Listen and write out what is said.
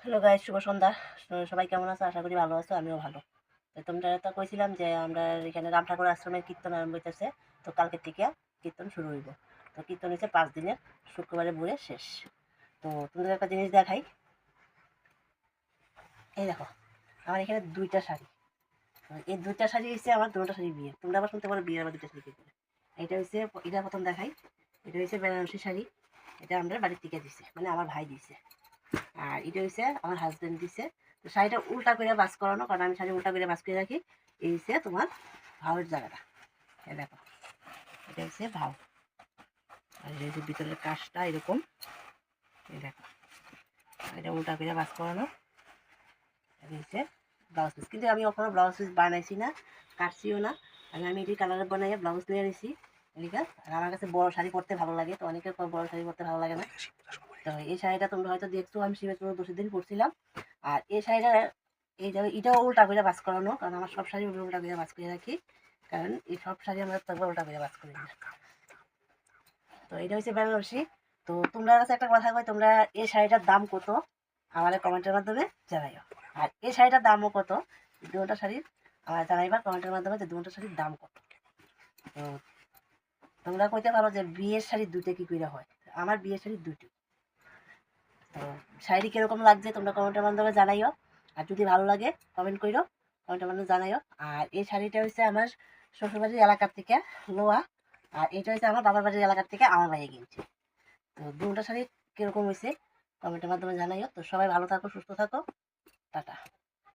Hello guys, শুভ সন্ধ্যা। সবাই কেমন আছো? আশা করি ভালো আছো, আমিও ভালো। তো তোমরা তো কইছিলাম যে আমরা এখানে রাম ঠাকুর আশ্রমের কীর্তন আরম্ভ হইতেছে। তো কালকে থেকে কীর্তন শুরু হইব। তো কীর্তন হচ্ছে 5 দিনের, শুক্রবারে ভোরে শেষ। তো তোমাদের একটা জিনিস দেখাই। এই দেখো, আমার এখানে 2টা শাড়ি। এই 2টা শাড়ি হচ্ছে আমার, 2টা শাড়ি বিয়ে। তোমরা আবার শুনতে পারো বিয়ের আবার 2টা শাড়ি কি করে। এটা হচ্ছে, এটা প্রথম দেখাই। এটা হচ্ছে বেনারসি শাড়ি। এটা আমরা বাড়ির থেকে দিছে, মানে আমার ভাই দিছে। আর এটা হচ্ছে আমার হাজবেন্ড দিছে। তো শাড়িটা উল্টা করে বাস করানো, কারণ আমি শাড়ি উল্টা করে বাস করে রাখি। এই হচ্ছে তোমার ভাউয়ের জায়গাটা। এই দেখো, এটা হচ্ছে ভাউ। আর এই যে ভিতরের কাজটা এরকম। এই দেখো, এটা উল্টা করে বাস করানো। এটা হচ্ছে ব্লাউজ পিস, কিন্তু আমি কখনো ব্লাউজ পিস বানাইছি না, কাটছিও না। আমি এটি কালারে বানাইয়া ব্লাউজ নিয়ে নিছি এদিকে। আর আমার কাছে বড় শাড়ি পরতে ভালো লাগে, তো অনেকের বড় শাড়ি পরতে ভালো লাগে না। তো এই শাড়িটা তোমরা হয়তো দেখছো, আমি শিবের 14 দিন পরছিলাম। আর এই শাড়িটা, এটাও উল্টা করে বাস করানো, কারণ আমার সব শাড়ি উল্টা করে বাস করে রাখি। কারণ এই সব শাড়ি আমরা তারপর উল্টা করে বাস করি না। তো এটা হচ্ছে বেনারসি। তো তোমরা কাছে একটা কথা কই, তোমরা এই শাড়িটার দাম কত আমাদের কমেন্টের মাধ্যমে জানাইও। আর এই শাড়িটার দামও কত, 2টা শাড়ির আমার জানাইবা কমেন্টের মাধ্যমে, যে 2টা শাড়ির দাম কত। তো তোমরা কইতে পারো যে বিয়ের শাড়ি 2টা কি করে হয়। আমার বিয়ের শাড়ি 2টি। তো শাড়ি কিরকম লাগছে তোমরা কমেন্টের মাধ্যমে জানাইও। আর যদি ভালো লাগে কমেন্ট করো, কমেন্টের মাধ্যমে জানাইও। আর এই শাড়িটা হচ্ছে আমার শ্বশুরবাড়ির এলাকার থেকে লোয়া। আর এটা হচ্ছে আমার বাবার বাড়ির এলাকার থেকে আমার ভাইয়ে কিনছে। তো 2টা শাড়ি কিরকম হয়েছে কমেন্টের মাধ্যমে জানাইও। তো সবাই ভালো থাকো, সুস্থ থাকো, টাটা।